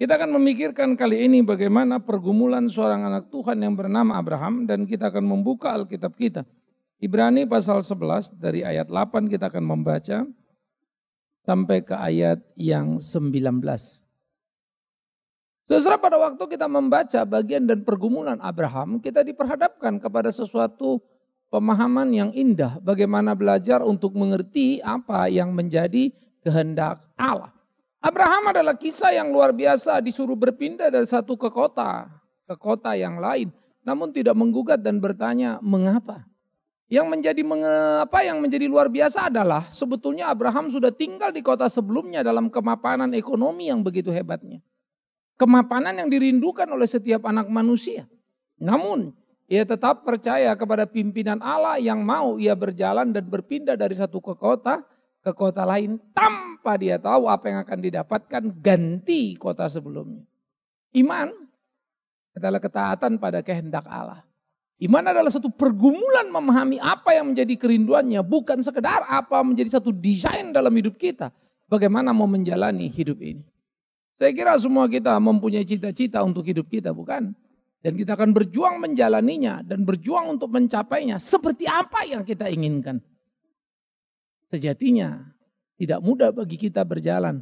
Kita akan memikirkan kali ini bagaimana pergumulan seorang anak Tuhan yang bernama Abraham dan kita akan membuka Alkitab kita. Ibrani pasal 11 dari ayat 8 kita akan membaca sampai ke ayat yang 19. Saudara, pada waktu kita membaca bagian dan pergumulan Abraham, kita diperhadapkan kepada sesuatu pemahaman yang indah. Bagaimana belajar untuk mengerti apa yang menjadi kehendak Allah. Abraham adalah kisah yang luar biasa, disuruh berpindah dari satu ke kota yang lain. Namun tidak menggugat dan bertanya mengapa. Yang menjadi luar biasa adalah sebetulnya Abraham sudah tinggal di kota sebelumnya dalam kemapanan ekonomi yang begitu hebatnya. Kemapanan yang dirindukan oleh setiap anak manusia. Namun ia tetap percaya kepada pimpinan Allah yang mau ia berjalan dan berpindah dari satu ke kota lain tanpa dia tahu apa yang akan didapatkan ganti kota sebelumnya. Iman adalah ketaatan pada kehendak Allah. Iman adalah satu pergumulan memahami apa yang menjadi kerinduannya, bukan sekedar apa menjadi satu desain dalam hidup kita. Bagaimana mau menjalani hidup ini. Saya kira semua kita mempunyai cita-cita untuk hidup kita, bukan? Dan kita akan berjuang menjalaninya dan berjuang untuk mencapainya seperti apa yang kita inginkan. Sejatinya tidak mudah bagi kita berjalan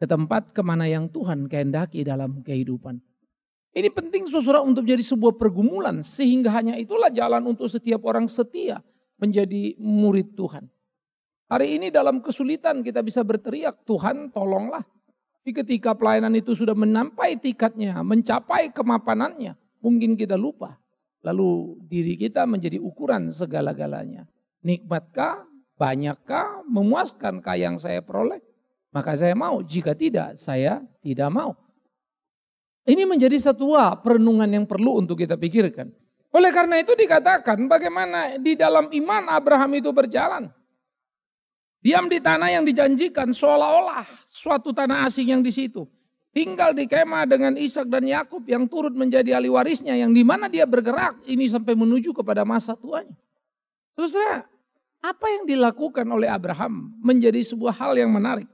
ke tempat kemana yang Tuhan kehendaki dalam kehidupan. Ini penting saudara untuk menjadi sebuah pergumulan sehingga hanya itulah jalan untuk setiap orang setia menjadi murid Tuhan. Hari ini dalam kesulitan kita bisa berteriak, Tuhan tolonglah. Tapi ketika pelayanan itu sudah menampai tikatnya, mencapai kemapanannya, mungkin kita lupa. Lalu diri kita menjadi ukuran segala-galanya. Nikmatkah? Banyakkah, memuaskankah yang saya peroleh? Maka saya mau, jika tidak, saya tidak mau. Ini menjadi satu perenungan yang perlu untuk kita pikirkan. Oleh karena itu dikatakan bagaimana di dalam iman Abraham itu berjalan. Diam di tanah yang dijanjikan seolah-olah suatu tanah asing yang di situ. Tinggal di kemah dengan Ishak dan Yakub yang turut menjadi ahli warisnya. Yang dimana dia bergerak ini sampai menuju kepada masa tuanya. Saudara, apa yang dilakukan oleh Abraham menjadi sebuah hal yang menarik.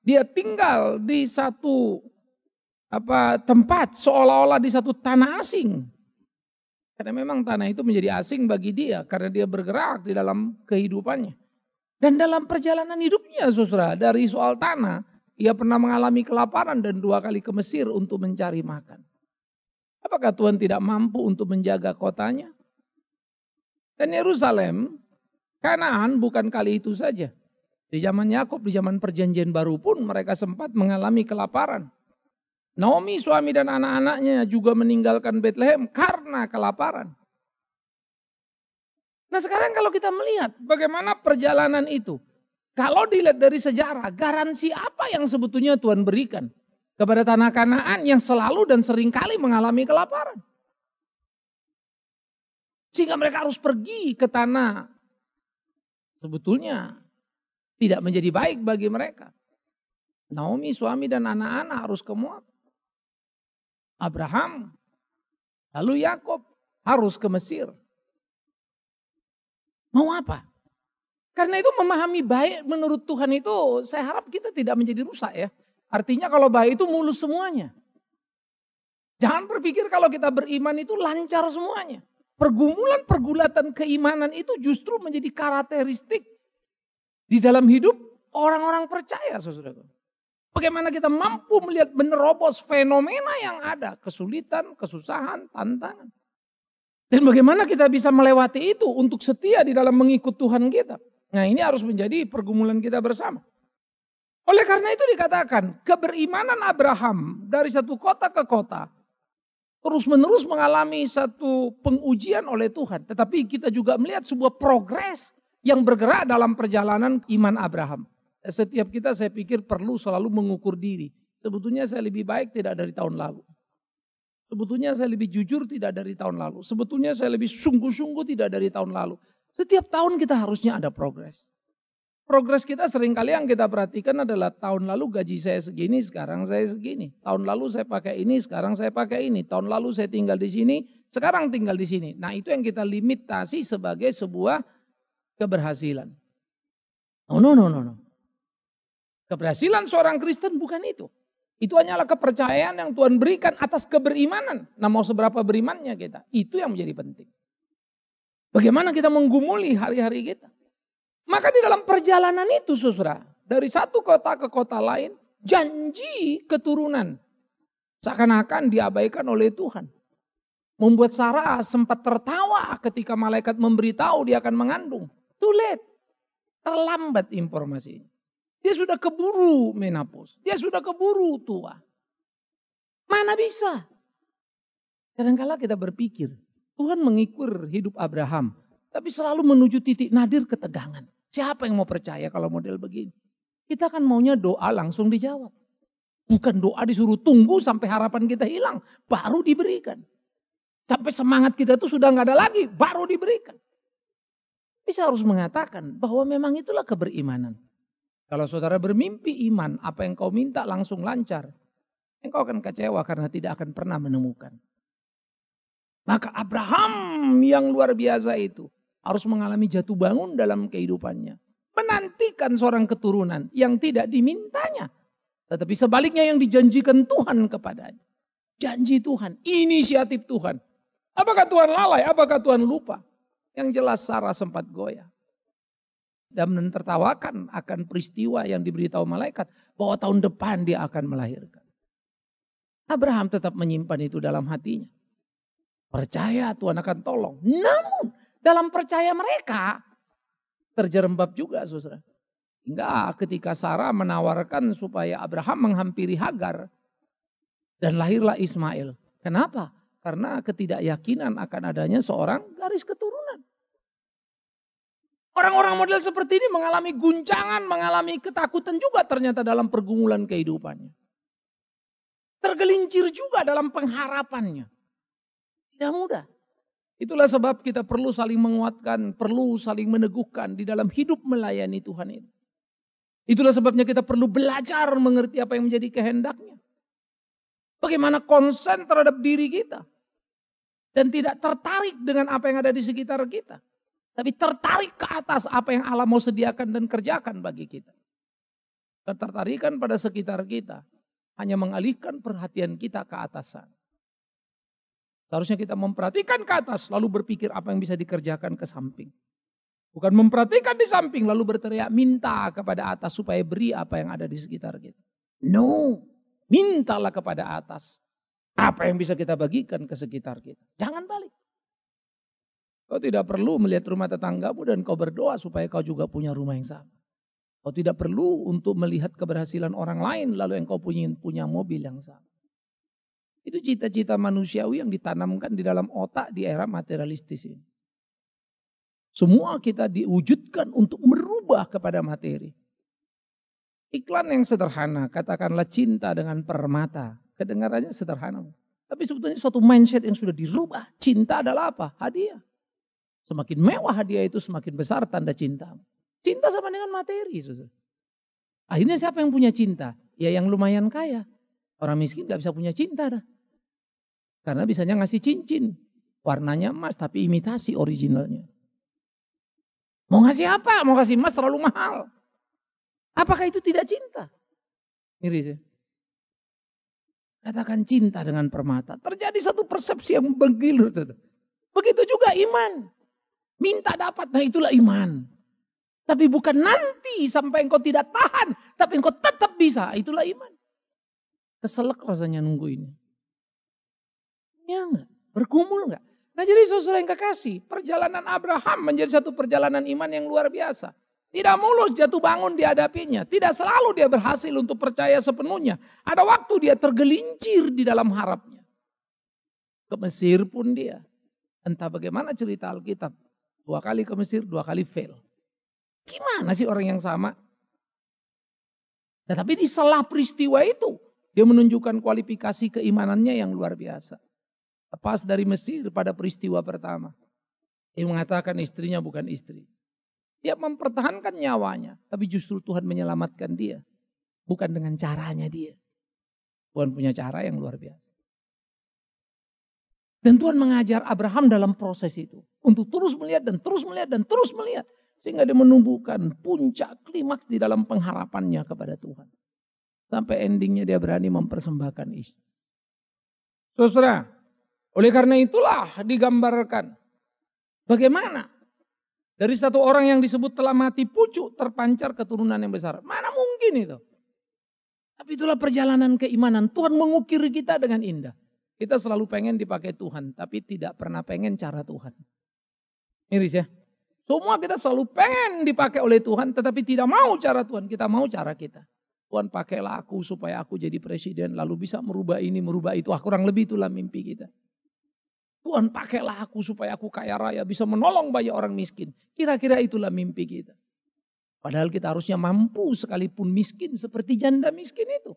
Dia tinggal di satu tempat seolah-olah di satu tanah asing. Karena memang tanah itu menjadi asing bagi dia karena dia bergerak di dalam kehidupannya. Dan dalam perjalanan hidupnya saudara, dari soal tanah, ia pernah mengalami kelaparan dan 2 kali ke Mesir untuk mencari makan. Apakah Tuhan tidak mampu untuk menjaga kotanya? Dan Yerusalem, Kanaan bukan kali itu saja. Di zaman Yakub, di zaman perjanjian baru pun mereka sempat mengalami kelaparan. Naomi suami dan anak-anaknya juga meninggalkan Bethlehem karena kelaparan. Nah sekarang kalau kita melihat bagaimana perjalanan itu. Kalau dilihat dari sejarah, garansi apa yang sebetulnya Tuhan berikan kepada tanah Kanaan yang selalu dan seringkali mengalami kelaparan. Sehingga mereka harus pergi ke tanah sebetulnya tidak menjadi baik bagi mereka. Naomi suami dan anak-anak harus ke Moab. Abraham, lalu Yakub harus ke Mesir. Mau apa? Karena itu memahami baik menurut Tuhan itu saya harap kita tidak menjadi rusak ya. Artinya kalau baik itu mulus semuanya. Jangan berpikir kalau kita beriman itu lancar semuanya. Pergulatan keimanan itu justru menjadi karakteristik di dalam hidup orang-orang percaya, saudara. Bagaimana kita mampu melihat menerobos fenomena yang ada, kesulitan, kesusahan, tantangan. Dan bagaimana kita bisa melewati itu untuk setia di dalam mengikut Tuhan kita. Nah ini harus menjadi pergumulan kita bersama. Oleh karena itu dikatakan keberimanan Abraham dari satu kota ke kota terus-menerus mengalami satu pengujian oleh Tuhan. Tetapi kita juga melihat sebuah progres yang bergerak dalam perjalanan iman Abraham. Setiap kita saya pikir perlu selalu mengukur diri. Sebetulnya saya lebih baik tidak dari tahun lalu. Sebetulnya saya lebih jujur tidak dari tahun lalu. Sebetulnya saya lebih sungguh-sungguh tidak dari tahun lalu. Setiap tahun kita harusnya ada progres. Progres kita seringkali yang kita perhatikan adalah tahun lalu gaji saya segini, sekarang saya segini. Tahun lalu saya pakai ini, sekarang saya pakai ini. Tahun lalu saya tinggal di sini, sekarang tinggal di sini. Nah itu yang kita limitasi sebagai sebuah keberhasilan. Oh no. Keberhasilan seorang Kristen bukan itu. Itu hanyalah kepercayaan yang Tuhan berikan atas keberimanan. Nah, mau seberapa berimannya kita, itu yang menjadi penting. Bagaimana kita menggumuli hari-hari kita. Maka di dalam perjalanan itu saudara, dari satu kota ke kota lain, janji keturunan seakan-akan diabaikan oleh Tuhan. Membuat Sarah sempat tertawa ketika malaikat memberitahu dia akan mengandung. Too late. Terlambat informasinya. Dia sudah keburu menopause. Dia sudah keburu tua. Mana bisa? Kadang-kala kita berpikir, Tuhan mengukur hidup Abraham. Tapi selalu menuju titik nadir ketegangan. Siapa yang mau percaya kalau model begini? Kita kan maunya doa langsung dijawab. Bukan doa disuruh tunggu sampai harapan kita hilang. Baru diberikan. Sampai semangat kita tuh sudah nggak ada lagi. Baru diberikan. Bisa harus mengatakan bahwa memang itulah keberimanan. Kalau saudara bermimpi iman, apa yang kau minta langsung lancar. Engkau akan kecewa karena tidak akan pernah menemukan. Maka Abraham yang luar biasa itu harus mengalami jatuh bangun dalam kehidupannya. Menantikan seorang keturunan yang tidak dimintanya. Tetapi sebaliknya yang dijanjikan Tuhan kepadanya. Janji Tuhan, inisiatif Tuhan. Apakah Tuhan lalai? Apakah Tuhan lupa? Yang jelas Sarah sempat goyah. Dan menertawakan akan peristiwa yang diberitahu malaikat. Bahwa tahun depan dia akan melahirkan. Abraham tetap menyimpan itu dalam hatinya. Percaya Tuhan akan tolong. Namun dalam percaya mereka terjerembab juga saudara. Hingga ketika Sarah menawarkan supaya Abraham menghampiri Hagar. Dan lahirlah Ismail. Kenapa? Karena ketidakyakinan akan adanya seorang garis keturunan. Orang-orang model seperti ini mengalami guncangan, mengalami ketakutan juga ternyata dalam pergumulan kehidupannya. Tergelincir juga dalam pengharapannya. Tidak mudah. Itulah sebab kita perlu saling menguatkan, perlu saling meneguhkan di dalam hidup melayani Tuhan ini. Itulah sebabnya kita perlu belajar mengerti apa yang menjadi kehendaknya. Bagaimana konsen terhadap diri kita. Dan tidak tertarik dengan apa yang ada di sekitar kita. Tapi tertarik ke atas apa yang Allah mau sediakan dan kerjakan bagi kita. Ketertarikan pada sekitar kita hanya mengalihkan perhatian kita ke atas sana. Seharusnya kita memperhatikan ke atas lalu berpikir apa yang bisa dikerjakan ke samping. Bukan memperhatikan di samping lalu berteriak minta kepada atas supaya beri apa yang ada di sekitar kita. No, mintalah kepada atas. Apa yang bisa kita bagikan ke sekitar kita. Jangan balik. Kau tidak perlu melihat rumah tetanggamu dan kau berdoa supaya kau juga punya rumah yang sama. Kau tidak perlu untuk melihat keberhasilan orang lain lalu engkau punya mobil yang sama. Itu cita-cita manusiawi yang ditanamkan di dalam otak di era materialistis ini. Semua kita diwujudkan untuk merubah kepada materi. Iklan yang sederhana, katakanlah cinta dengan permata. Kedengarannya sederhana. Tapi sebetulnya suatu mindset yang sudah dirubah. Cinta adalah apa? Hadiah. Semakin mewah hadiah itu semakin besar tanda cinta. Cinta sama dengan materi. Akhirnya siapa yang punya cinta? Ya yang lumayan kaya. Orang miskin gak bisa punya cinta dah. Karena bisanya ngasih cincin. Warnanya emas tapi imitasi originalnya. Mau ngasih apa? Mau kasih emas terlalu mahal. Apakah itu tidak cinta? Miris ya. Katakan cinta dengan permata. Terjadi satu persepsi yang menggilir. Begitu juga iman. Minta dapat, nah itulah iman. Tapi bukan nanti sampai engkau tidak tahan. Tapi engkau tetap bisa, itulah iman. Keselak rasanya nunggu ini. Ya enggak? Bergumul enggak? Nah jadi saudara yang kekasih, perjalanan Abraham menjadi satu perjalanan iman yang luar biasa. Tidak mulus jatuh bangun dihadapinya. Tidak selalu dia berhasil untuk percaya sepenuhnya. Ada waktu dia tergelincir di dalam harapnya. Ke Mesir pun dia. Entah bagaimana cerita Alkitab. 2 kali ke Mesir, 2 kali fail. Gimana sih orang yang sama? Tetapi di setelah peristiwa itu, dia menunjukkan kualifikasi keimanannya yang luar biasa. Lepas dari Mesir pada peristiwa pertama. Dia mengatakan istrinya bukan istri. Dia mempertahankan nyawanya. Tapi justru Tuhan menyelamatkan dia. Bukan dengan caranya dia. Tuhan punya cara yang luar biasa. Dan Tuhan mengajar Abraham dalam proses itu. Untuk terus melihat dan terus melihat dan terus melihat. Sehingga dia menumbuhkan puncak klimaks di dalam pengharapannya kepada Tuhan. Sampai endingnya dia berani mempersembahkan istri. Saudara, oleh karena itulah digambarkan bagaimana dari satu orang yang disebut telah mati pucuk terpancar keturunan yang besar. Mana mungkin itu? Tapi itulah perjalanan keimanan. Tuhan mengukir kita dengan indah. Kita selalu pengen dipakai Tuhan, tapi tidak pernah pengen cara Tuhan. Miris ya? Semua kita selalu pengen dipakai oleh Tuhan, tetapi tidak mau cara Tuhan. Kita mau cara kita. Tuhan pakailah aku supaya aku jadi presiden, lalu bisa merubah ini, merubah itu. Kurang lebih itulah mimpi kita. Tuhan pakailah aku supaya aku kaya raya, bisa menolong banyak orang miskin. Kira-kira itulah mimpi kita. Padahal kita harusnya mampu sekalipun miskin seperti janda miskin itu.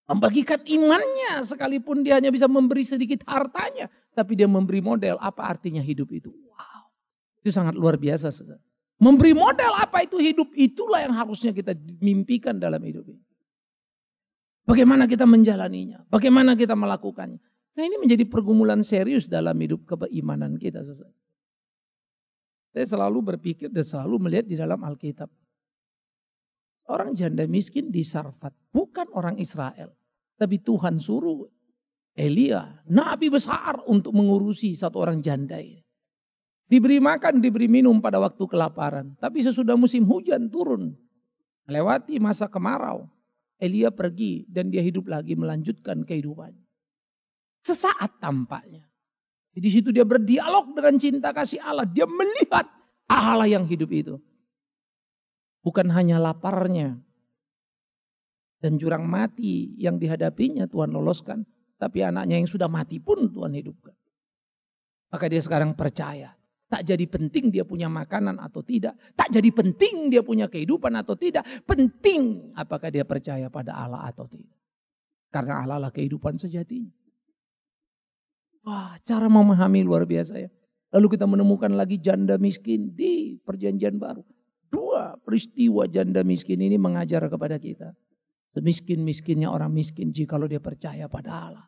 Membagikan imannya sekalipun dia hanya bisa memberi sedikit hartanya. Tapi dia memberi model apa artinya hidup itu. Wow, itu sangat luar biasa, saudara. Memberi model apa itu hidup, itulah yang harusnya kita mimpikan dalam hidup ini. Bagaimana kita menjalaninya, bagaimana kita melakukannya. Nah, ini menjadi pergumulan serius dalam hidup keimanan kita, saudara. Saya selalu berpikir dan selalu melihat di dalam Alkitab. Orang janda miskin di Sarfat, bukan orang Israel. Tapi Tuhan suruh Elia, nabi besar, untuk mengurusi satu orang janda ini. Diberi makan, diberi minum pada waktu kelaparan. Tapi sesudah musim hujan turun, melewati masa kemarau, Elia pergi dan dia hidup lagi melanjutkan kehidupannya. Sesaat tampaknya. Di situ dia berdialog dengan cinta kasih Allah. Dia melihat Allah yang hidup itu. Bukan hanya laparnya dan jurang mati yang dihadapinya Tuhan loloskan. Tapi anaknya yang sudah mati pun Tuhan hidupkan. Maka dia sekarang percaya. Tak jadi penting dia punya makanan atau tidak. Tak jadi penting dia punya kehidupan atau tidak. Penting apakah dia percaya pada Allah atau tidak. Karena Allah lah kehidupan sejatinya. Wah, cara memahami luar biasa ya. Lalu kita menemukan lagi janda miskin di Perjanjian Baru. Dua peristiwa janda miskin ini mengajar kepada kita. Semiskin-miskinnya orang miskin jikalau dia percaya pada Allah.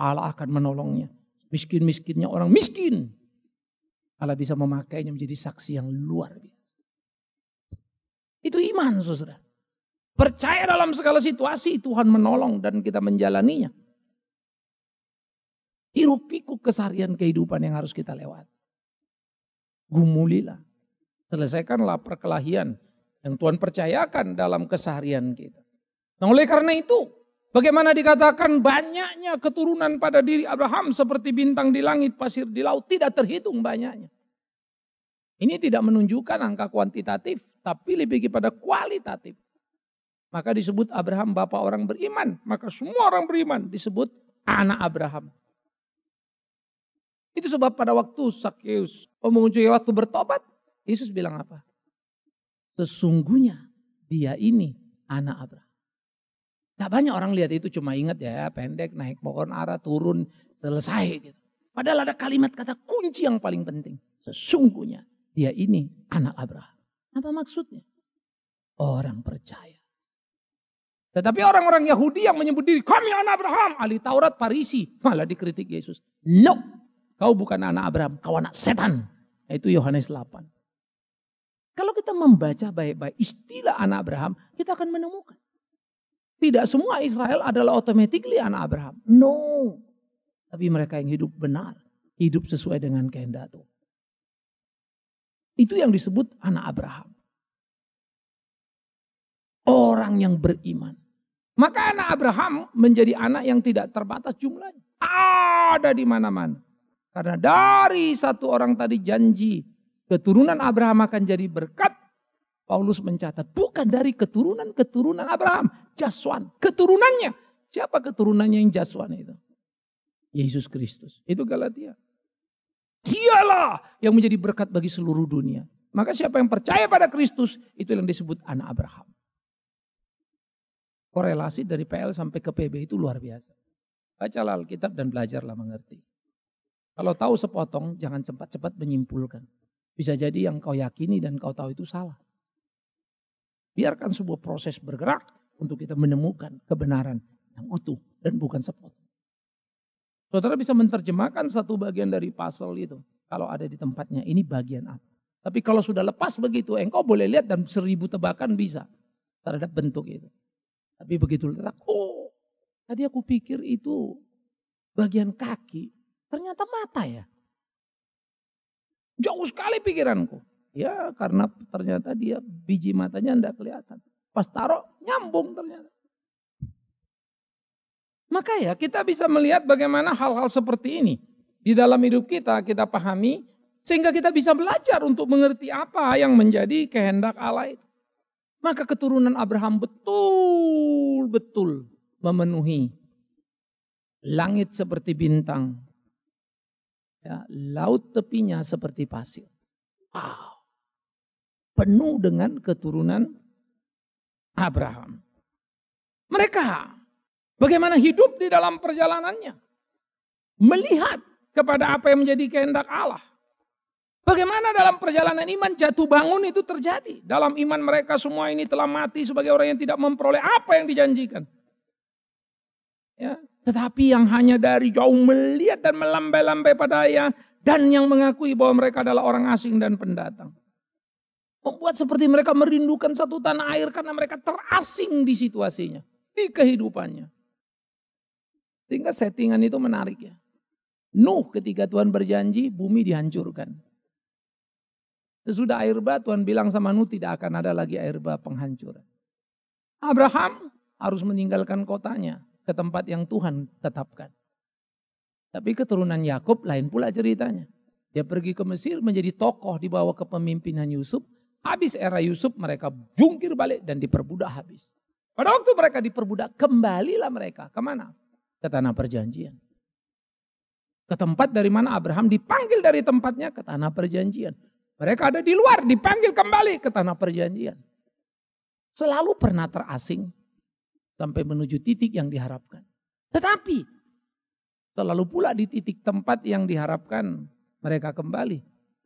Allah akan menolongnya. Miskin-miskinnya orang miskin. Allah bisa memakainya menjadi saksi yang luar biasa. Itu iman, saudara. Percaya dalam segala situasi Tuhan menolong dan kita menjalaninya. Hiruk pikuk keseharian kehidupan yang harus kita lewati. Gumulilah. Selesaikanlah perkelahian yang Tuhan percayakan dalam keseharian kita. Nah, oleh karena itu, bagaimana dikatakan banyaknya keturunan pada diri Abraham seperti bintang di langit, pasir di laut, tidak terhitung banyaknya. Ini tidak menunjukkan angka kuantitatif, tapi lebih kepada kualitatif. Maka disebut Abraham bapak orang beriman, maka semua orang beriman disebut anak Abraham. Itu sebab pada waktu Sakeus mengunjungi waktu bertobat, Yesus bilang apa? Sesungguhnya dia ini anak Abraham. Gak banyak orang lihat itu, cuma ingat ya pendek, naik pohon ara, turun, selesai gitu. Padahal ada kalimat kata kunci yang paling penting. Sesungguhnya dia ini anak Abraham. Apa maksudnya? Orang percaya. Tetapi orang-orang Yahudi yang menyebut diri, kami anak Abraham, ahli Taurat, Farisi, malah dikritik Yesus. No, kau bukan anak Abraham, kau anak setan. Itu Yohanes 8. Kalau kita membaca baik-baik istilah anak Abraham, kita akan menemukan. Tidak semua Israel adalah automatically anak Abraham. No. Tapi mereka yang hidup benar. Hidup sesuai dengan kehendak Tuhan. Itu yang disebut anak Abraham. Orang yang beriman. Maka anak Abraham menjadi anak yang tidak terbatas jumlahnya. Ada di mana-mana. Karena dari satu orang tadi janji keturunan Abraham akan jadi berkat. Paulus mencatat bukan dari keturunan Abraham. Jaswan. Keturunannya. Siapa keturunannya yang Jaswan itu? Yesus Kristus. Itu Galatia. Dialah yang menjadi berkat bagi seluruh dunia. Maka siapa yang percaya pada Kristus, itu yang disebut anak Abraham. Korelasi dari PL sampai ke PB itu luar biasa. Bacalah Alkitab dan belajarlah mengerti. Kalau tahu sepotong, jangan cepat-cepat menyimpulkan. Bisa jadi yang kau yakini dan kau tahu itu salah. Biarkan sebuah proses bergerak untuk kita menemukan kebenaran yang utuh dan bukan sepotong. Saudara bisa menerjemahkan satu bagian dari pasal itu. Kalau ada di tempatnya, ini bagian apa. Tapi kalau sudah lepas begitu, engkau boleh lihat dan 1000 tebakan bisa terhadap bentuk itu. Tapi begitu letak, oh tadi aku pikir itu bagian kaki, ternyata mata ya. Jauh sekali pikiranku. Ya karena ternyata dia biji matanya enggak kelihatan. Pas taruh nyambung ternyata. Maka ya kita bisa melihat bagaimana hal-hal seperti ini. Di dalam hidup kita pahami. Sehingga kita bisa belajar untuk mengerti apa yang menjadi kehendak Allah itu. Maka keturunan Abraham betul-betul memenuhi langit seperti bintang. Ya, laut tepinya seperti pasir. Wow. Penuh dengan keturunan Abraham. Mereka bagaimana hidup di dalam perjalanannya. Melihat kepada apa yang menjadi kehendak Allah. Bagaimana dalam perjalanan iman jatuh bangun itu terjadi. Dalam iman mereka semua ini telah mati sebagai orang yang tidak memperoleh apa yang dijanjikan. Ya, tetapi yang hanya dari jauh melihat dan melambai-lambai padanya. Dan yang mengakui bahwa mereka adalah orang asing dan pendatang. Membuat seperti mereka merindukan satu tanah air karena mereka terasing di situasinya. Di kehidupannya. Sehingga settingan itu menarik ya. Nuh ketika Tuhan berjanji bumi dihancurkan. Sesudah air bah Tuhan bilang sama Nuh tidak akan ada lagi air bah penghancuran. Abraham harus meninggalkan kotanya ke tempat yang Tuhan tetapkan. Tapi keturunan Yakub lain pula ceritanya. Dia pergi ke Mesir menjadi tokoh di bawah kepemimpinan Yusuf. Habis era Yusuf mereka jungkir balik dan diperbudak habis. Pada waktu mereka diperbudak kembalilah mereka kemana? Ke tanah perjanjian. Ke tempat dari mana Abraham dipanggil dari tempatnya ke tanah perjanjian. Mereka ada di luar, dipanggil kembali ke tanah perjanjian. Selalu pernah terasing sampai menuju titik yang diharapkan. Tetapi selalu pula di titik tempat yang diharapkan mereka kembali.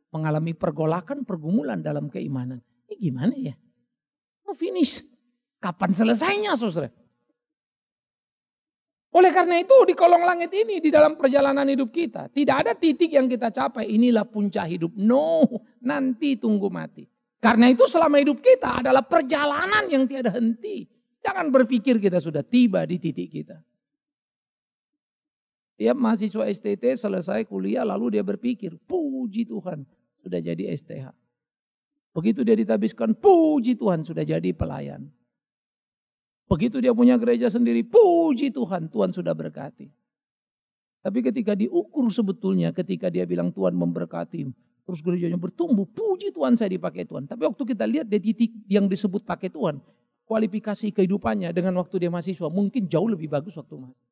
Mengalami pergolakan, pergumulan dalam keimanan. Ini gimana ya? Mau finish. Kapan selesainya saudara? Oleh karena itu di kolong langit ini di dalam perjalanan hidup kita. Tidak ada titik yang kita capai. Inilah puncak hidup. No, nanti tunggu mati. Karena itu selama hidup kita adalah perjalanan yang tiada henti. Jangan berpikir kita sudah tiba di titik kita. Tiap mahasiswa STT selesai kuliah lalu dia berpikir. Puji Tuhan sudah jadi STH. Begitu dia ditabiskan puji Tuhan sudah jadi pelayan. Begitu dia punya gereja sendiri, puji Tuhan, Tuhan sudah berkati. Tapi ketika diukur sebetulnya, ketika dia bilang Tuhan memberkati, terus gerejanya bertumbuh, puji Tuhan saya dipakai Tuhan. Tapi waktu kita lihat di titik yang disebut pakai Tuhan, kualifikasi kehidupannya dengan waktu dia mahasiswa mungkin jauh lebih bagus waktu mahasiswa.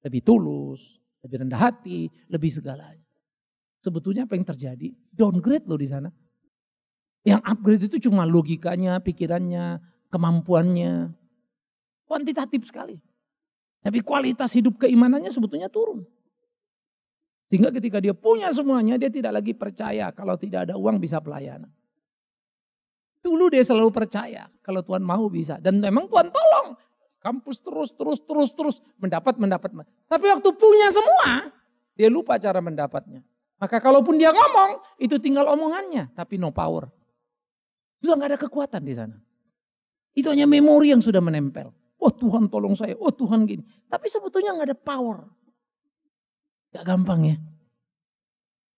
Lebih tulus, lebih rendah hati, lebih segalanya. Sebetulnya apa yang terjadi? Downgrade loh di sana. Yang upgrade itu cuma logikanya, pikirannya, kemampuannya. Kuantitatif sekali. Tapi kualitas hidup keimanannya sebetulnya turun. Sehingga ketika dia punya semuanya, dia tidak lagi percaya kalau tidak ada uang bisa pelayanan. Dulu dia selalu percaya kalau Tuhan mau bisa. Dan memang Tuhan tolong. Kampus terus mendapat. Tapi waktu punya semua, dia lupa cara mendapatnya. Maka kalaupun dia ngomong, itu tinggal omongannya. Tapi no power. Sudah gak ada kekuatan di sana. Itu hanya memori yang sudah menempel. Oh Tuhan tolong saya, oh Tuhan gini. Tapi sebetulnya gak ada power. Gak gampang ya.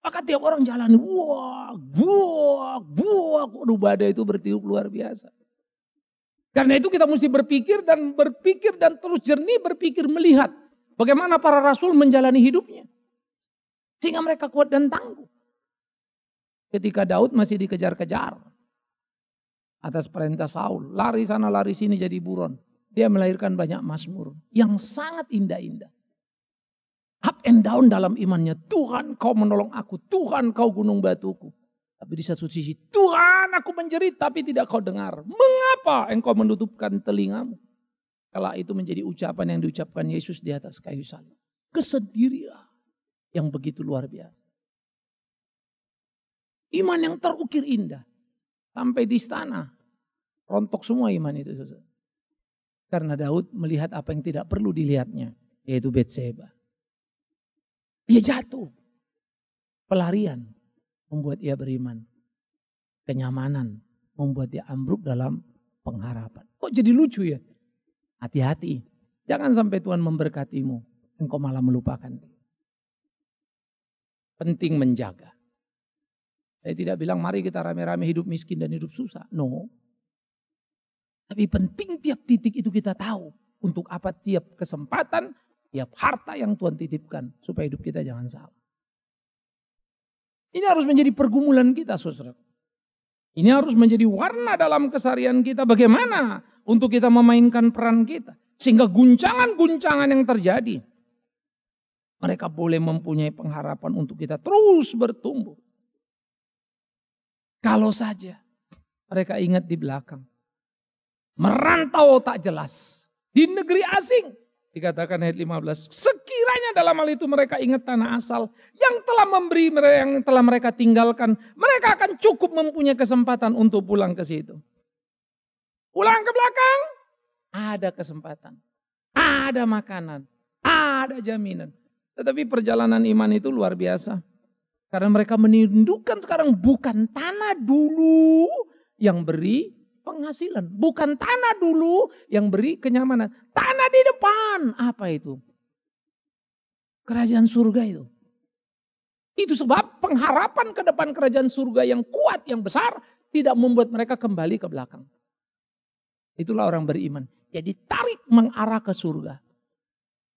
Maka tiap orang jalan, waduh badai itu bertiup luar biasa. Karena itu kita mesti berpikir dan terus jernih berpikir melihat. Bagaimana para rasul menjalani hidupnya. Sehingga mereka kuat dan tangguh. Ketika Daud masih dikejar-kejar. Atas perintah Saul, lari sana lari sini jadi buron. Dia melahirkan banyak mazmur yang sangat indah-indah. Up and down dalam imannya. Tuhan kau menolong aku. Tuhan kau gunung batuku. Tapi di satu sisi Tuhan aku menjerit tapi tidak kau dengar. Mengapa engkau menutupkan telingamu? Kala itu menjadi ucapan yang diucapkan Yesus di atas kayu salib. Kesendirian yang begitu luar biasa. Iman yang terukir indah. Sampai di istana. Rontok semua iman itu. Karena Daud melihat apa yang tidak perlu dilihatnya. Yaitu Betseba. Dia jatuh. Pelarian membuat ia beriman. Kenyamanan membuat dia ambruk dalam pengharapan. Kok jadi lucu ya? Hati-hati. Jangan sampai Tuhan memberkatimu. Engkau malah melupakan. Penting menjaga. Saya tidak bilang mari kita rame-rame hidup miskin dan hidup susah. No. Tapi penting tiap titik itu kita tahu. Untuk apa tiap kesempatan, tiap harta yang Tuhan titipkan. Supaya hidup kita jangan salah. Ini harus menjadi pergumulan kita, saudara. Ini harus menjadi warna dalam keseharian kita. Bagaimana untuk kita memainkan peran kita. Sehingga guncangan-guncangan yang terjadi. Mereka boleh mempunyai pengharapan untuk kita terus bertumbuh. Kalau saja mereka ingat di belakang. Merantau tak jelas. Di negeri asing. Dikatakan ayat 15. Sekiranya dalam hal itu mereka ingat tanah asal. Yang telah memberi, yang telah mereka tinggalkan. Mereka akan cukup mempunyai kesempatan untuk pulang ke situ. Pulang ke belakang. Ada kesempatan. Ada makanan. Ada jaminan. Tetapi perjalanan iman itu luar biasa. Karena mereka merindukan sekarang bukan tanah dulu yang beri penghasilan. Bukan tanah dulu yang beri kenyamanan. Tanah di depan. Apa itu? Kerajaan surga itu. Itu sebab pengharapan ke depan kerajaan surga yang kuat, yang besar. Tidak membuat mereka kembali ke belakang. Itulah orang beriman. Jadi tarik mengarah ke surga.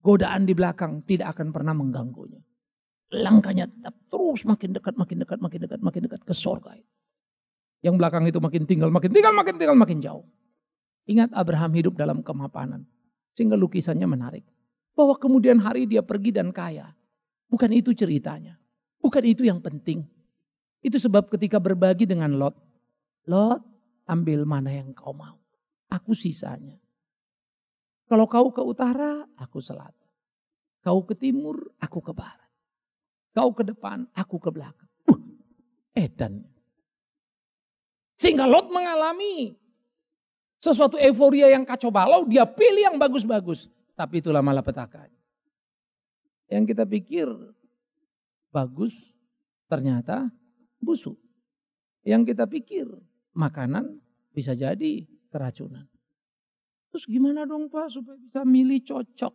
Godaan di belakang tidak akan pernah mengganggunya. Langkahnya tetap terus makin dekat, makin dekat, makin dekat, makin dekat ke surga. Yang belakang itu makin tinggal, makin jauh. Ingat Abraham hidup dalam kemapanan. Sehingga lukisannya menarik. Bahwa kemudian hari dia pergi dan kaya. Bukan itu ceritanya. Bukan itu yang penting. Itu sebab ketika berbagi dengan Lot. Lot, ambil mana yang kau mau. Aku sisanya. Kalau kau ke utara, aku selatan. Kau ke timur, aku ke barat. Kau ke depan, aku ke belakang. Edan. Sehingga Lot mengalami sesuatu euforia yang kacau balau. Dia pilih yang bagus-bagus. Tapi itulah malapetaka. Yang kita pikir bagus, ternyata busuk. Yang kita pikir makanan bisa jadi keracunan. Terus gimana dong Pak supaya bisa milih cocok?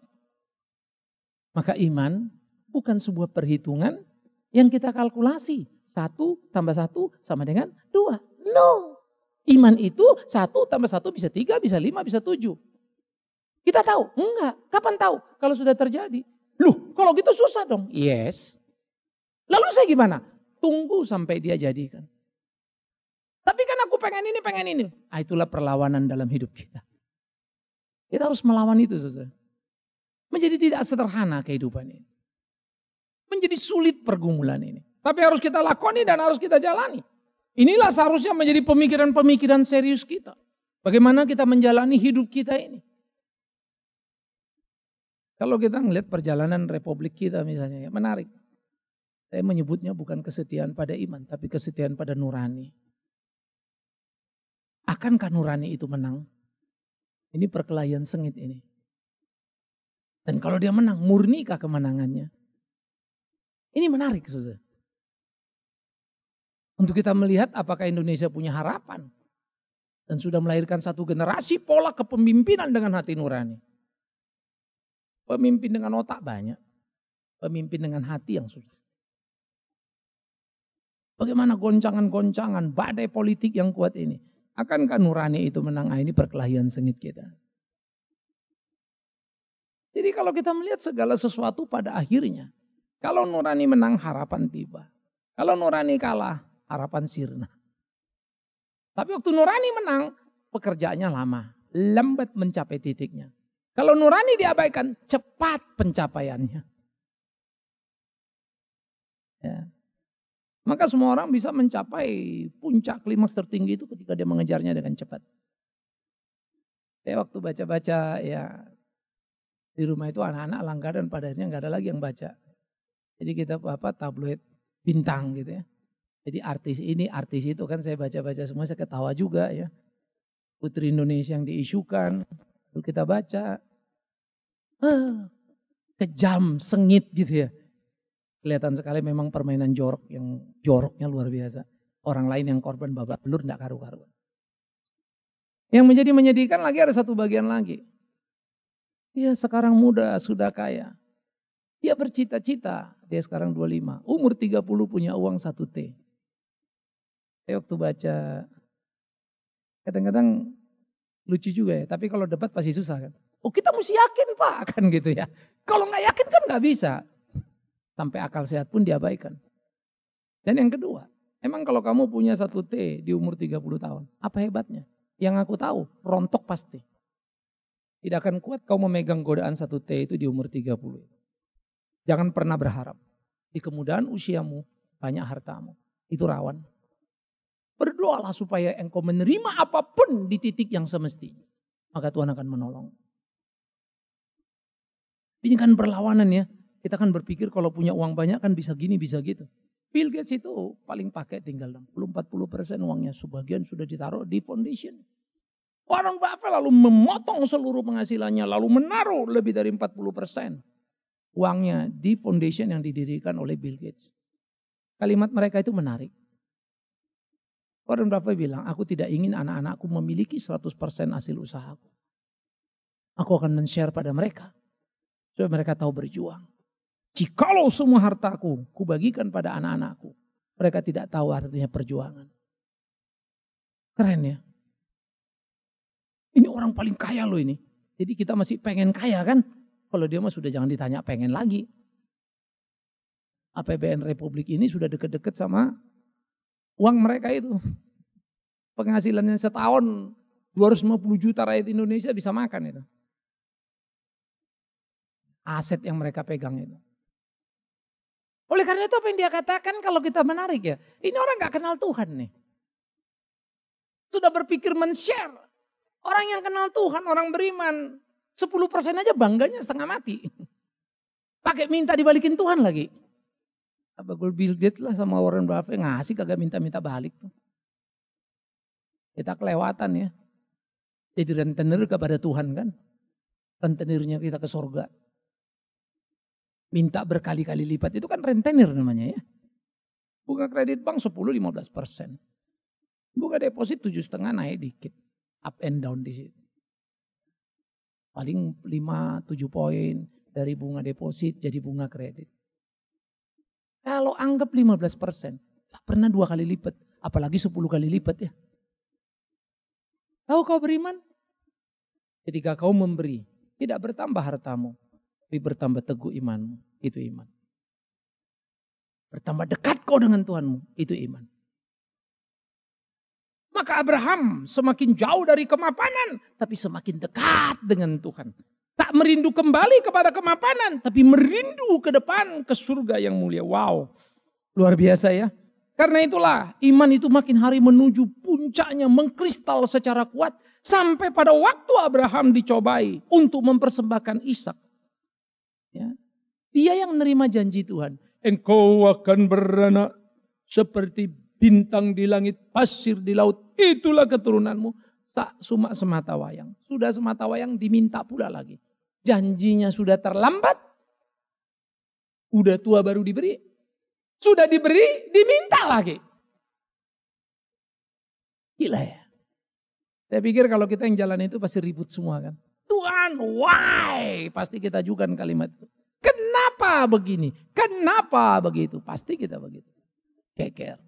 Maka iman bukan sebuah perhitungan yang kita kalkulasi. 1 tambah 1 sama dengan 2. No. Iman itu 1 tambah 1 bisa 3, bisa 5, bisa 7. Kita tahu? Enggak. Kapan tahu? Kalau sudah terjadi. Loh kalau gitu susah dong. Yes. Lalu saya gimana? Tunggu sampai dia jadikan. Tapi kan aku pengen ini, pengen ini. Itulah perlawanan dalam hidup kita. Kita harus melawan itu, saudara. Menjadi tidak sederhana kehidupan ini. Menjadi sulit pergumulan ini. Tapi harus kita lakoni dan harus kita jalani. Inilah seharusnya menjadi pemikiran-pemikiran serius kita. Bagaimana kita menjalani hidup kita ini. Kalau kita melihat perjalanan republik kita misalnya, ya menarik. Saya menyebutnya bukan kesetiaan pada iman, tapi kesetiaan pada nurani. Akankah nurani itu menang? Ini perkelahian sengit ini. Dan kalau dia menang, murnikah kemenangannya? Ini menarik, saudara. Untuk kita melihat apakah Indonesia punya harapan. Dan sudah melahirkan satu generasi pola kepemimpinan dengan hati nurani. Pemimpin dengan otak banyak. Pemimpin dengan hati yang susah. Bagaimana goncangan-goncangan, badai politik yang kuat ini. Akankah nurani itu menang? Ini perkelahian sengit kita. Jadi kalau kita melihat segala sesuatu pada akhirnya. Kalau nurani menang, harapan tiba. Kalau nurani kalah, harapan sirna. Tapi waktu nurani menang, pekerjaannya lama. Lambat mencapai titiknya. Kalau nurani diabaikan, cepat pencapaiannya. Ya. Maka semua orang bisa mencapai puncak klimaks tertinggi itu ketika dia mengejarnya dengan cepat. Saya waktu baca-baca ya di rumah itu anak-anak langganan pada akhirnya nggak ada lagi yang baca. Jadi kita tabloid bintang gitu ya. Jadi artis ini, artis itu kan saya baca-baca semua, saya ketawa juga ya. Putri Indonesia yang diisukan, lalu kita baca. Kejam, sengit gitu ya. Kelihatan sekali memang permainan jorok yang joroknya luar biasa. Orang lain yang korban babak belur tidak karu-karuan. Yang menjadi menyedihkan lagi ada satu bagian lagi. Dia sekarang muda, sudah kaya. Dia bercita-cita, dia sekarang 25. Umur 30 punya uang 1 T. Saya waktu baca, kadang-kadang lucu juga ya, tapi kalau debat pasti susah kan. Oh kita mesti yakin Pak, kan gitu ya. Kalau nggak yakin kan nggak bisa. Sampai akal sehat pun diabaikan. Dan yang kedua, emang kalau kamu punya 1 T di umur 30 tahun, apa hebatnya? Yang aku tahu, rontok pasti. Tidak akan kuat kau memegang godaan 1T itu di umur 30. Jangan pernah berharap. Di kemudahan usiamu, banyak hartamu. Itu rawan. Berdoalah supaya engkau menerima apapun di titik yang semestinya. Maka Tuhan akan menolong. Ini kan berlawanan ya. Kita kan berpikir kalau punya uang banyak kan bisa gini, bisa gitu. Bill Gates itu paling pakai tinggal 60-40% uangnya. Sebagian sudah ditaruh di foundation. Warren Buffett lalu memotong seluruh penghasilannya. Lalu menaruh lebih dari 40% uangnya di foundation yang didirikan oleh Bill Gates. Kalimat mereka itu menarik. Warren Buffett bilang, aku tidak ingin anak-anakku memiliki 100% hasil usahaku. Aku akan men-share pada mereka. Supaya mereka tahu berjuang. Jikalau semua hartaku kubagikan pada anak-anakku, mereka tidak tahu artinya perjuangan. Keren ya. Ini orang paling kaya loh ini. Jadi kita masih pengen kaya kan? Kalau dia mah sudah jangan ditanya pengen lagi. APBN Republik ini sudah deket-deket sama uang mereka itu. Penghasilannya setahun 250 juta rakyat Indonesia bisa makan itu. Aset yang mereka pegang itu. Oleh karena itu apa yang dia katakan kalau kita menarik ya. Ini orang gak kenal Tuhan nih. Sudah berpikir men-share. Orang yang kenal Tuhan, orang beriman. 10% aja bangganya setengah mati. Pakai minta dibalikin Tuhan lagi. Apa gue Bill Gates lah sama Warren Buffett ngasih kagak minta-minta balik tuh. Kita kelewatan ya. Jadi rentenir kepada Tuhan kan. Rentenirnya kita ke surga. Minta berkali-kali lipat itu kan rentenir namanya ya. Bunga kredit bank 10-15%. Bunga deposit 7,5 naik dikit. Up and down di situ. Paling 5-7 poin dari bunga deposit jadi bunga kredit. Kalau anggap 15%, tak pernah 2 kali lipat. Apalagi 10 kali lipat ya. Tahu kau beriman? Ketika kau memberi, tidak bertambah hartamu. Tapi bertambah teguh imanmu, itu iman. Bertambah dekat kau dengan Tuhanmu, itu iman. Maka Abraham semakin jauh dari kemapanan, tapi semakin dekat dengan Tuhan. Tak merindu kembali kepada kemapanan, tapi merindu ke depan ke surga yang mulia. Wow, luar biasa ya. Karena itulah iman itu makin hari menuju puncaknya, mengkristal secara kuat. Sampai pada waktu Abraham dicobai untuk mempersembahkan Ishak. Ya. Dia yang menerima janji Tuhan. Engkau akan beranak seperti bintang di langit, pasir di laut. Itulah keturunanmu. Cuma semata wayang. Sudah semata wayang diminta pula lagi. Janjinya sudah terlambat. Udah tua baru diberi. Sudah diberi, diminta lagi. Gila ya. Saya pikir kalau kita yang jalan itu pasti ribut semua kan. Tuhan, why? Pasti kita ajukan kalimat itu. Kenapa begini? Kenapa begitu? Pasti kita begitu. Keker.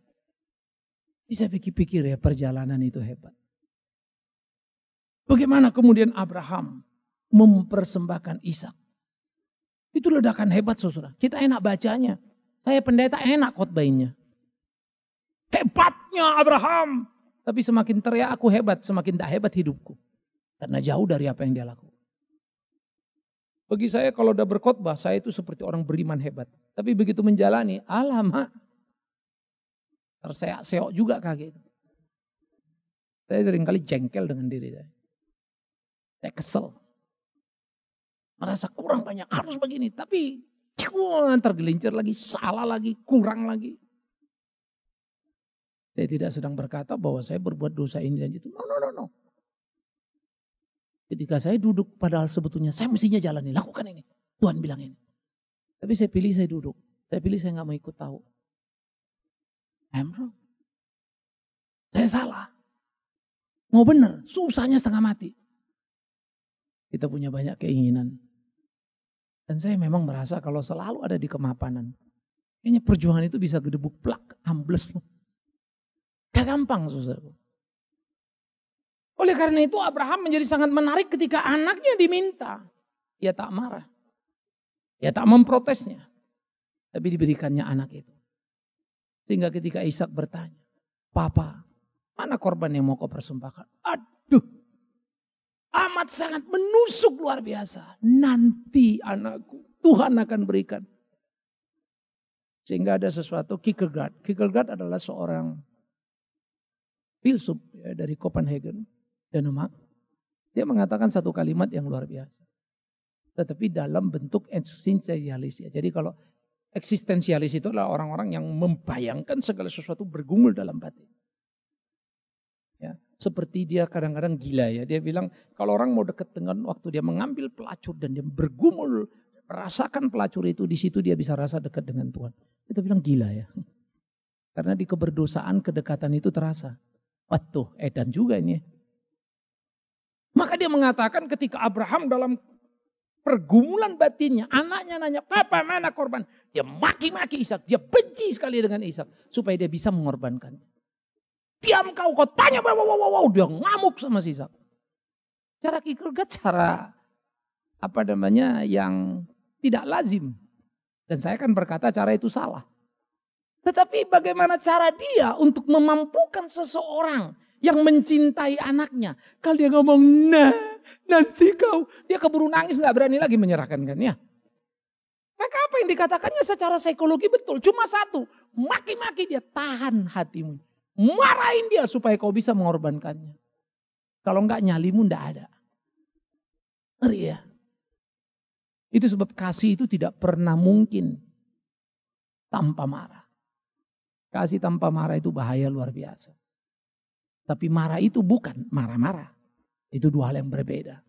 Bisa pikir-pikir ya perjalanan itu hebat. Bagaimana kemudian Abraham mempersembahkan Ishak? Itu ledakan hebat saudara. Kita enak bacanya. Saya pendeta enak khotbahnya. Hebatnya Abraham. Tapi semakin teriak aku hebat, semakin tak hebat hidupku. Karena jauh dari apa yang dia lakukan. Bagi saya kalau udah berkhotbah, saya itu seperti orang beriman hebat. Tapi begitu menjalani, alamak. Terseok-seok juga kaget. Saya seringkali jengkel dengan diri saya. Saya kesel. Merasa kurang banyak, harus begini. Tapi tergelincir lagi, salah lagi, kurang lagi. Saya tidak sedang berkata bahwa saya berbuat dosa ini dan itu. No. Ketika saya duduk padahal sebetulnya saya mestinya jalani, lakukan ini. Tuhan bilang ini. Tapi saya pilih saya duduk. Saya pilih saya gak mau ikut tahu. I'm wrong. Saya salah. Mau benar, susahnya setengah mati. Kita punya banyak keinginan. Dan saya memang merasa kalau selalu ada di kemapanan, kayaknya perjuangan itu bisa gedebuk plak, ambles. Gak gampang, saudara. Oleh karena itu Abraham menjadi sangat menarik ketika anaknya diminta. Ia tak marah. Ia tak memprotesnya. Tapi diberikannya anak itu. Sehingga ketika Ishak bertanya, Papa, mana korban yang mau kau persembahkan? Aduh, amat sangat menusuk luar biasa. Nanti anakku, Tuhan akan berikan. Sehingga ada sesuatu, Kierkegaard. Kierkegaard adalah seorang filsuf ya, dari Copenhagen, Denmark. Dia mengatakan satu kalimat yang luar biasa. Tetapi dalam bentuk eksistensialis. Ya. Jadi kalau eksistensialis itu adalah orang-orang yang membayangkan segala sesuatu bergumul dalam batin. Ya, seperti dia kadang-kadang gila ya. Dia bilang kalau orang mau dekat dengan waktu dia mengambil pelacur dan dia bergumul, merasakan pelacur itu, di situ dia bisa rasa dekat dengan Tuhan. Kita bilang gila ya. Karena di keberdosaan kedekatan itu terasa. Waduh, edan juga ini. Maka dia mengatakan ketika Abraham dalam pergumulan batinnya, anaknya nanya, Papa mana korban? Dia maki-maki Ishak, dia benci sekali dengan Ishak supaya dia bisa mengorbankannya. Diam kau tanya, wow, dia ngamuk sama si Ishak. Cara Kierkegaard cara yang tidak lazim. Dan saya akan berkata cara itu salah. Tetapi bagaimana cara dia untuk memampukan seseorang yang mencintai anaknya. Kalau dia ngomong, nah nanti kau. Dia keburu nangis, gak berani lagi menyerahkan kan ya. Maka apa yang dikatakannya secara psikologi betul. Cuma satu, maki-maki dia, tahan hatimu. Marahin dia supaya kau bisa mengorbankannya. Kalau enggak nyalimu enggak ada. Ngeri ya. Itu sebab kasih itu tidak pernah mungkin tanpa marah. Kasih tanpa marah itu bahaya luar biasa. Tapi marah itu bukan marah-marah. Itu dua hal yang berbeda.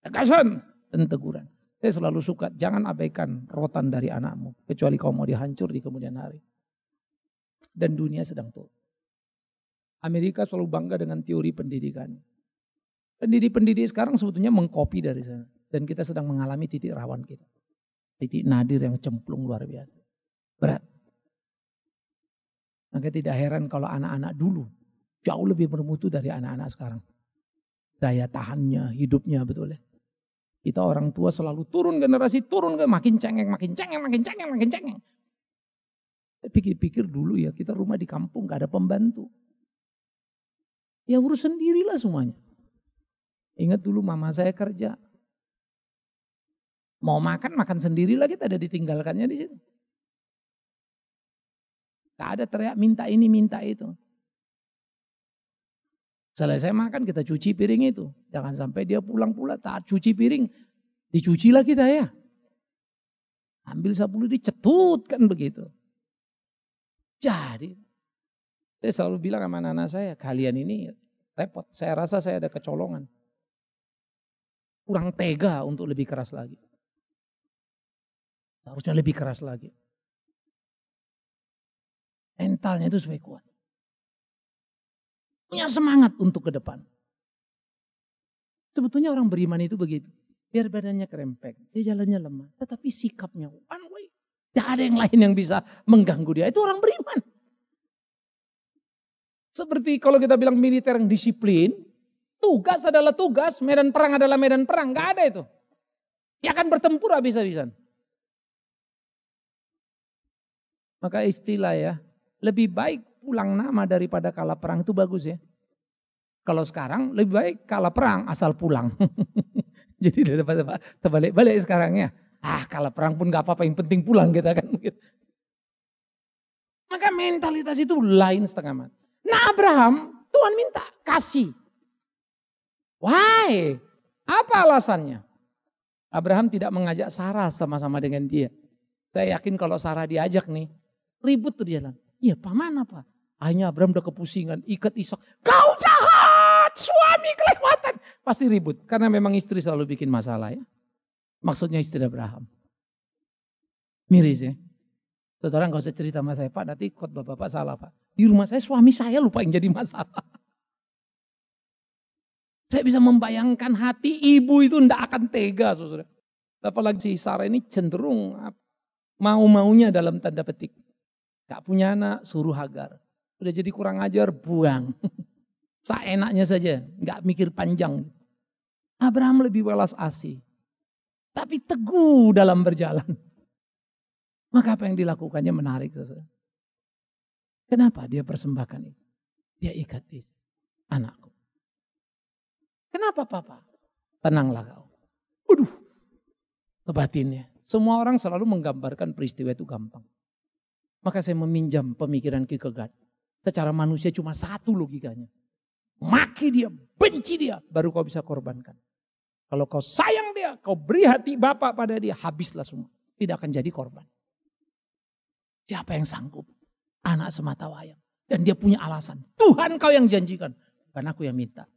Tegasan dan teguran. Saya selalu suka, jangan abaikan rotan dari anakmu. Kecuali kau mau dihancur di kemudian hari. Dan dunia sedang turun. Amerika selalu bangga dengan teori pendidikan. Pendidik-pendidik sekarang sebetulnya mengkopi dari sana. Dan kita sedang mengalami titik rawan kita. Titik nadir yang cemplung luar biasa. Berat. Maka tidak heran kalau anak-anak dulu jauh lebih bermutu dari anak-anak sekarang. Daya tahannya, hidupnya betul ya. Kita orang tua selalu turun generasi, makin cengeng. Saya pikir-pikir dulu ya, kita rumah di kampung gak ada pembantu. Ya urus sendirilah semuanya. Ingat dulu mama saya kerja. Mau makan sendirilah, kita ada ditinggalkannya di situ. Gak ada teriak minta ini, minta itu. Selesai makan kita cuci piring itu. Jangan sampai dia pulang pula tak cuci piring. Dicucilah kita ya. Ambil sapu lidi cetut kan begitu. Jadi saya selalu bilang sama anak-anak saya, kalian ini repot. Saya rasa saya ada kecolongan. Kurang tega untuk lebih keras lagi. Harusnya lebih keras lagi. Mentalnya itu supaya kuat. Punya semangat untuk ke depan. Sebetulnya orang beriman itu begitu. Biar badannya kerempek, dia jalannya lemah. Tetapi sikapnya one way. Tidak ada yang lain yang bisa mengganggu dia. Itu orang beriman. Seperti kalau kita bilang militer yang disiplin. Tugas adalah tugas, medan perang adalah medan perang. Gak ada itu. Dia akan bertempur habis-habisan. Maka istilah ya, lebih baik pulang nama daripada kalah perang itu bagus ya. Kalau sekarang lebih baik kalah perang asal pulang. Jadi terbalik-balik sekarang ya. Kalah perang pun gak apa-apa, yang penting pulang kita kan. Maka mentalitas itu lain setengah mati. Nah Abraham, Tuhan minta kasih. Why? Apa alasannya? Abraham tidak mengajak Sarah sama-sama dengan dia. Saya yakin kalau Sarah diajak nih, ribut tuh dia. Iya Pak, mana Pak? Akhirnya Abraham udah kepusingan, ikat Ishak. Kau jahat, suami kelewatan. Pasti ribut, karena memang istri selalu bikin masalah ya. Maksudnya istri Abraham. Miris ya. Saudara gak usah cerita sama saya, Pak nanti khotbah Bapak salah Pak. Di rumah saya suami saya lupa yang jadi masalah. Saya bisa membayangkan hati ibu itu tidak akan tega, saudara. Apalagi si Sarah ini cenderung mau-maunya dalam tanda petik. Gak punya anak, suruh Hagar. Udah jadi kurang ajar, buang. Seenaknya saja, gak mikir panjang. Abraham lebih welas asih. Tapi teguh dalam berjalan. Maka apa yang dilakukannya menarik, saudara. Kenapa dia persembahkan itu? Dia ikat itu. Anakku. Kenapa papa? Tenanglah kau. Waduh, kebatinnya. Semua orang selalu menggambarkan peristiwa itu gampang. Maka saya meminjam pemikiran Kierkegaard. Secara manusia cuma satu logikanya. Maki dia, benci dia, baru kau bisa korbankan. Kalau kau sayang dia, kau beri hati bapak pada dia, habislah semua. Tidak akan jadi korban. Siapa yang sanggup? Anak semata wayang. Dan dia punya alasan. Tuhan kau yang janjikan, bukan aku yang minta.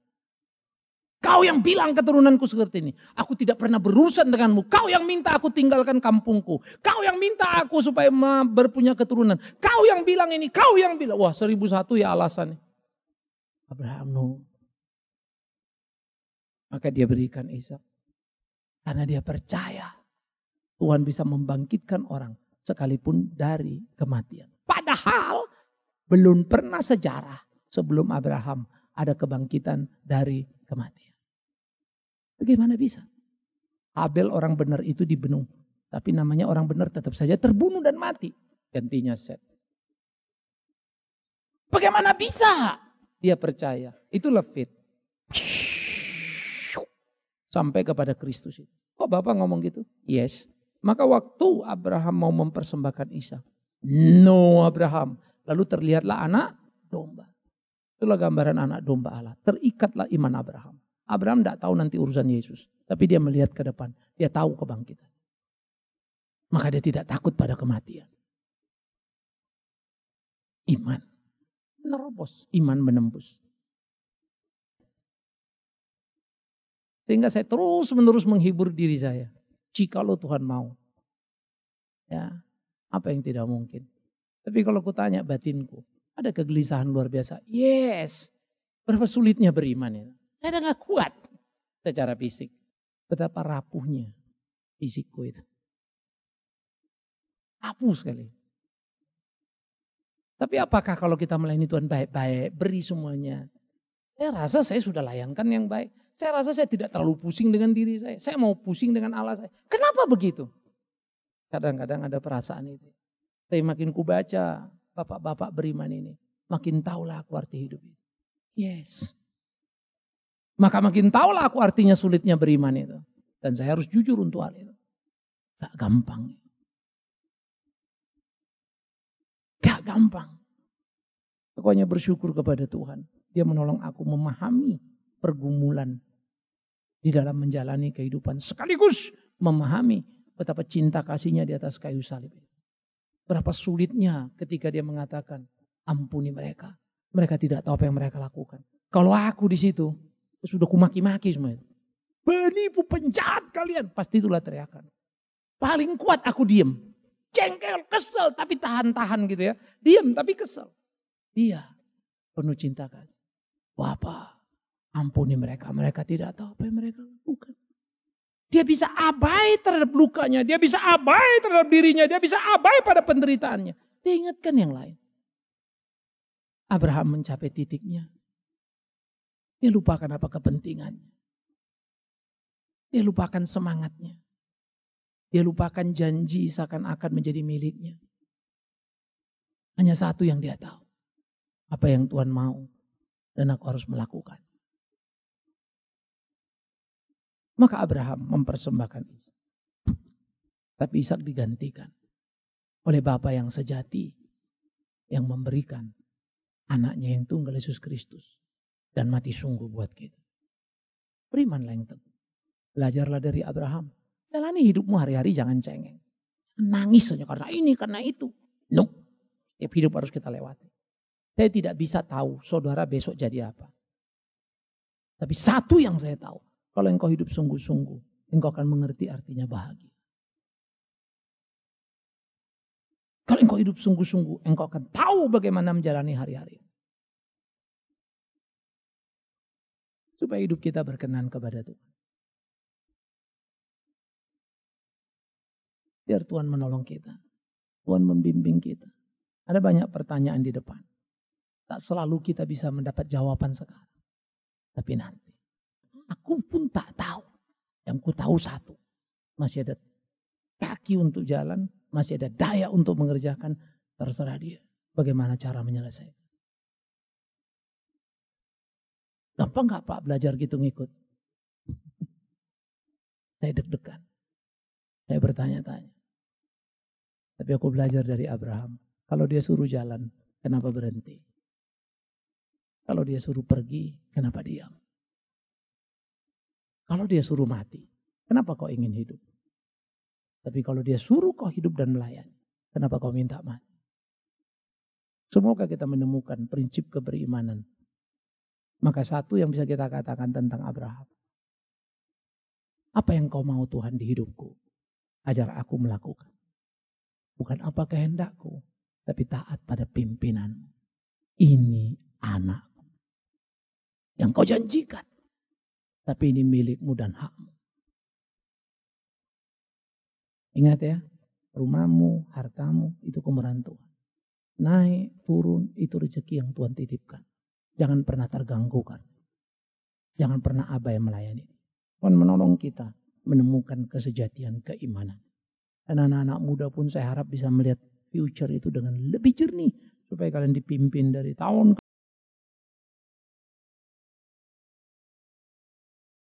Kau yang bilang keturunanku seperti ini. Aku tidak pernah berurusan denganmu. Kau yang minta aku tinggalkan kampungku. Kau yang minta aku supaya berpunya keturunan. Kau yang bilang ini. Kau yang bilang. Wah 1001 ya alasannya. Abraham no. Maka dia berikan Ishak. Karena dia percaya. Tuhan bisa membangkitkan orang. Sekalipun dari kematian. Padahal belum pernah sejarah. Sebelum Abraham ada kebangkitan dari kematian. Bagaimana bisa? Abel orang benar itu dibunuh. Tapi namanya orang benar tetap saja terbunuh dan mati. Gantinya Set. Bagaimana bisa? Dia percaya. Itulah faith. Sampai kepada Kristus itu. Kok Bapak ngomong gitu? Yes. Maka waktu Abraham mau mempersembahkan Ishak. No Abraham. Lalu terlihatlah anak domba. Itulah gambaran anak domba Allah. Terikatlah iman Abraham. Abraham tidak tahu nanti urusan Yesus. Tapi dia melihat ke depan. Dia tahu kebangkitan. Maka dia tidak takut pada kematian. Iman. Nerobos. Iman menembus. Sehingga saya terus menerus menghibur diri saya. Jikalau Tuhan mau. Ya, apa yang tidak mungkin. Tapi kalau kutanya batinku. Ada kegelisahan luar biasa. Yes. Berapa sulitnya beriman itu. Saya udah gak kuat secara fisik. Betapa rapuhnya fisikku itu. Rapuh sekali. Tapi apakah kalau kita melayani Tuhan baik-baik, beri semuanya. Saya rasa saya sudah layankan yang baik. Saya rasa saya tidak terlalu pusing dengan diri saya. Saya mau pusing dengan Allah saya. Kenapa begitu? Kadang-kadang ada perasaan itu. Tapi makin ku baca bapak-bapak beriman ini. Makin tahulah aku arti hidup ini. Yes. Maka makin tahulah aku artinya sulitnya beriman itu. Dan saya harus jujur untuk hal itu. Gak gampang. Gak gampang. Pokoknya bersyukur kepada Tuhan. Dia menolong aku memahami pergumulan di dalam menjalani kehidupan. Sekaligus memahami betapa cinta kasihnya di atas kayu salib. Berapa sulitnya ketika dia mengatakan ampuni mereka. Mereka tidak tahu apa yang mereka lakukan. Kalau aku di situ sudah kumaki-maki semua. Penipu penjahat kalian. Pasti itulah teriakan. Paling kuat aku diem. Jengkel, kesel tapi tahan-tahan gitu ya. Diem tapi kesel. Dia penuh cinta kasih. Bapa, ampuni mereka. Mereka tidak tahu apa yang mereka lakukan. Dia bisa abai terhadap lukanya. Dia bisa abai terhadap dirinya. Dia bisa abai pada penderitaannya. Dia ingatkan yang lain. Abraham mencapai titiknya. Dia lupakan apa kepentingannya. Dia lupakan semangatnya. Dia lupakan janji seakan-akan menjadi miliknya. Hanya satu yang dia tahu. Apa yang Tuhan mau. Dan aku harus melakukan. Maka Abraham mempersembahkan Ishak. Tapi Ishak digantikan oleh Bapa yang sejati. Yang memberikan anaknya yang tunggal Yesus Kristus. Dan mati sungguh buat kita. Berimanlah yang teguh. Belajarlah dari Abraham. Jalani hidupmu hari-hari jangan cengeng. Nangis saja karena ini, karena itu. No. Setiap hidup harus kita lewati. Saya tidak bisa tahu saudara besok jadi apa. Tapi satu yang saya tahu. Kalau engkau hidup sungguh-sungguh. Engkau akan mengerti artinya bahagia. Kalau engkau hidup sungguh-sungguh. Engkau akan tahu bagaimana menjalani hari-hari. Supaya hidup kita berkenan kepada Tuhan. Biar Tuhan menolong kita. Tuhan membimbing kita. Ada banyak pertanyaan di depan. Tak selalu kita bisa mendapat jawaban sekarang. Tapi nanti. Aku pun tak tahu. Yang ku tahu satu. Masih ada kaki untuk jalan. Masih ada daya untuk mengerjakan. Terserah dia. Bagaimana cara menyelesaikan. Gampang gak Pak belajar gitu ngikut? Saya deg-degan. Saya bertanya-tanya. Tapi aku belajar dari Abraham. Kalau dia suruh jalan, kenapa berhenti? Kalau dia suruh pergi, kenapa diam? Kalau dia suruh mati, kenapa kau ingin hidup? Tapi kalau dia suruh kau hidup dan melayani, kenapa kau minta mati? Semoga kita menemukan prinsip keberimanan. Maka satu yang bisa kita katakan tentang Abraham. Apa yang kau mau Tuhan di hidupku? Ajar aku melakukan. Bukan apa kehendakku, tapi taat pada pimpinanmu. Ini anakku. Yang kau janjikan. Tapi ini milikmu dan hakmu. Ingat ya, rumahmu, hartamu, itu kemurahan Tuhan. Naik, turun, itu rezeki yang Tuhan titipkan. Jangan pernah terganggu kan. Jangan pernah abai melayani. Tuhan menolong kita menemukan kesejatian keimanan. Dan anak-anak muda pun saya harap bisa melihat future itu dengan lebih jernih. Supaya kalian dipimpin dari tahun